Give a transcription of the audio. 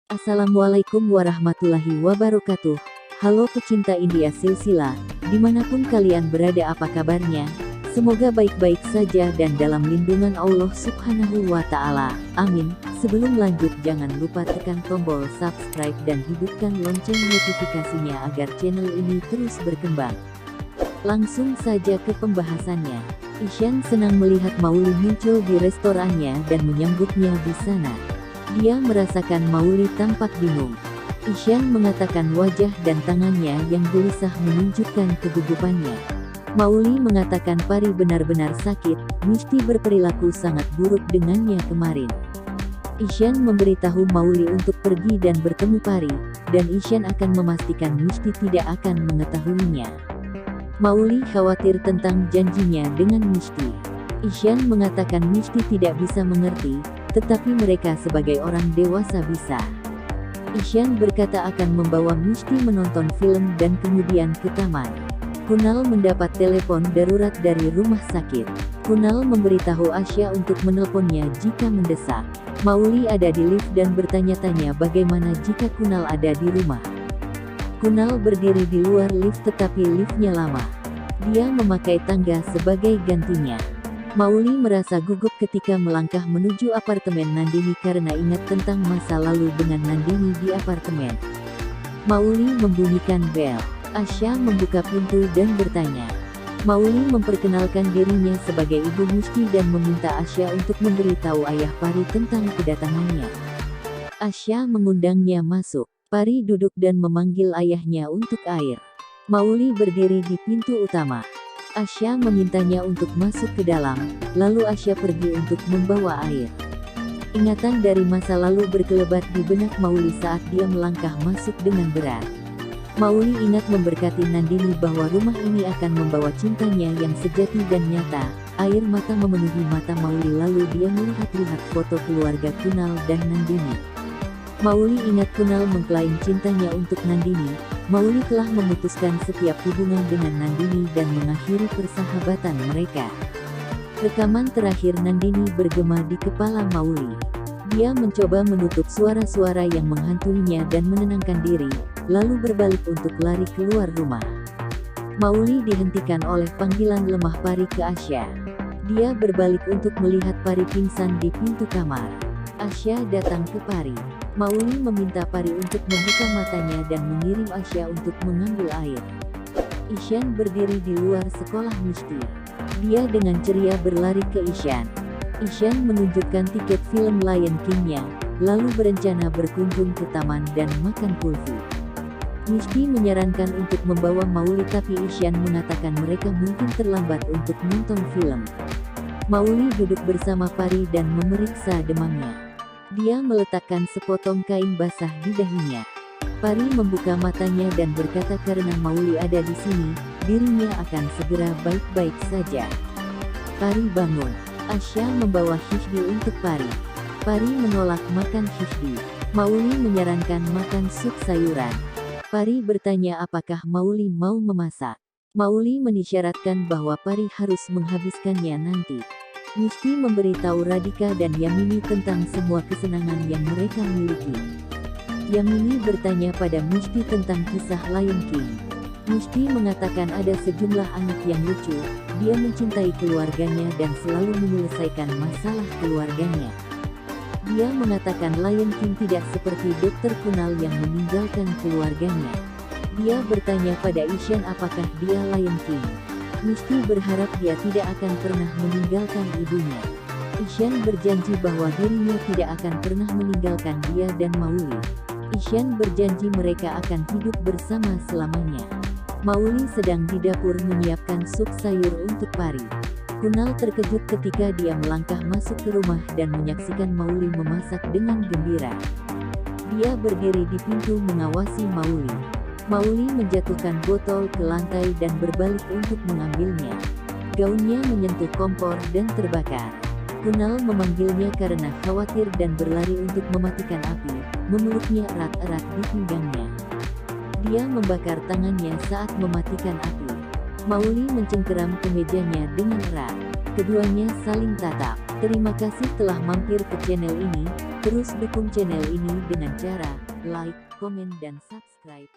Assalamualaikum warahmatullahi wabarakatuh. Halo pecinta India Silsila, dimanapun kalian berada, apa kabarnya? Semoga baik-baik saja dan dalam lindungan Allah Subhanahu wa Ta'ala. Amin. Sebelum lanjut, jangan lupa tekan tombol subscribe dan hidupkan lonceng notifikasinya agar channel ini terus berkembang. Langsung saja ke pembahasannya. Ishan senang melihat Mauli muncul di restorannya dan menyambutnya di sana. Dia merasakan Mauli tampak bingung. Ishan mengatakan wajah dan tangannya yang gelisah menunjukkan kegugupannya. Mauli mengatakan Pari benar-benar sakit, Mishti berperilaku sangat buruk dengannya kemarin. Ishan memberitahu Mauli untuk pergi dan bertemu Pari, dan Ishan akan memastikan Mishti tidak akan mengetahuinya. Mauli khawatir tentang janjinya dengan Mishti. Ishan mengatakan Mishti tidak bisa mengerti, tetapi mereka sebagai orang dewasa bisa. Ishan berkata akan membawa Mishti menonton film dan kemudian ke taman. Kunal mendapat telepon darurat dari rumah sakit. Kunal memberitahu Asya untuk menelponnya jika mendesak. Mauli ada di lift dan bertanya-tanya bagaimana jika Kunal ada di rumah. Kunal berdiri di luar lift tetapi liftnya lama. Dia memakai tangga sebagai gantinya. Mauli merasa gugup ketika melangkah menuju apartemen Nandini karena ingat tentang masa lalu dengan Nandini di apartemen. Mauli membunyikan bel. Asya membuka pintu dan bertanya. Mauli memperkenalkan dirinya sebagai ibu Mishti dan meminta Asya untuk memberitahu ayah Pari tentang kedatangannya. Asya mengundangnya masuk. Pari duduk dan memanggil ayahnya untuk air. Mauli berdiri di pintu utama. Asya memintanya untuk masuk ke dalam, lalu Asya pergi untuk membawa air. Ingatan dari masa lalu berkelebat di benak Mauli saat dia melangkah masuk dengan berat. Mauli ingat memberkati Nandini bahwa rumah ini akan membawa cintanya yang sejati dan nyata. Air mata memenuhi mata Mauli lalu dia melihat-lihat foto keluarga Kunal dan Nandini. Mauli ingat Kunal mengklaim cintanya untuk Nandini. Mauli telah memutuskan setiap hubungan dengan Nandini dan mengakhiri persahabatan mereka. Rekaman terakhir Nandini bergema di kepala Mauli. Dia mencoba menutup suara-suara yang menghantuinya dan menenangkan diri, lalu berbalik untuk lari keluar rumah. Mauli dihentikan oleh panggilan lemah Pari ke Asya. Dia berbalik untuk melihat Pari pingsan di pintu kamar. Asya datang ke Pari. Mauli meminta Pari untuk membuka matanya dan mengirim Asya untuk mengambil air. Ishan berdiri di luar sekolah Mishti. Dia dengan ceria berlari ke Ishan. Ishan menunjukkan tiket film Lion King-nya, lalu berencana berkunjung ke taman dan makan kulfi. Mishti menyarankan untuk membawa Mauli tapi Ishan mengatakan mereka mungkin terlambat untuk nonton film. Mauli duduk bersama Pari dan memeriksa demamnya. Dia meletakkan sepotong kain basah di dahinya. Pari membuka matanya dan berkata karena Mauli ada di sini, dirinya akan segera baik-baik saja. Pari bangun. Asya membawa Hishdi untuk Pari. Pari menolak makan Hishdi. Mauli menyarankan makan sup sayuran. Pari bertanya apakah Mauli mau memasak. Mauli menisyaratkan bahwa Pari harus menghabiskannya nanti. Mishti memberitahu Radhika dan Yamini tentang semua kesenangan yang mereka miliki. Yamini bertanya pada Mishti tentang kisah Lion King. Mishti mengatakan ada sejumlah anak yang lucu, dia mencintai keluarganya dan selalu menyelesaikan masalah keluarganya. Dia mengatakan Lion King tidak seperti Dr. Kunal yang meninggalkan keluarganya. Dia bertanya pada Ishan apakah dia Lion King. Mishti berharap dia tidak akan pernah meninggalkan ibunya. Ishan berjanji bahwa dirinya tidak akan pernah meninggalkan dia dan Mauli. Ishan berjanji mereka akan hidup bersama selamanya. Mauli sedang di dapur menyiapkan sup sayur untuk Pari. Kunal terkejut ketika dia melangkah masuk ke rumah dan menyaksikan Mauli memasak dengan gembira. Dia berdiri di pintu mengawasi Mauli. Mauli menjatuhkan botol ke lantai dan berbalik untuk mengambilnya. Gaunnya menyentuh kompor dan terbakar. Kunal memanggilnya karena khawatir dan berlari untuk mematikan api, memeluknya erat-erat di pinggangnya. Dia membakar tangannya saat mematikan api. Mauli mencengkeram ke mejanya dengan erat. Keduanya saling tatap. Terima kasih telah mampir ke channel ini. Terus dukung channel ini dengan cara like, komen dan subscribe.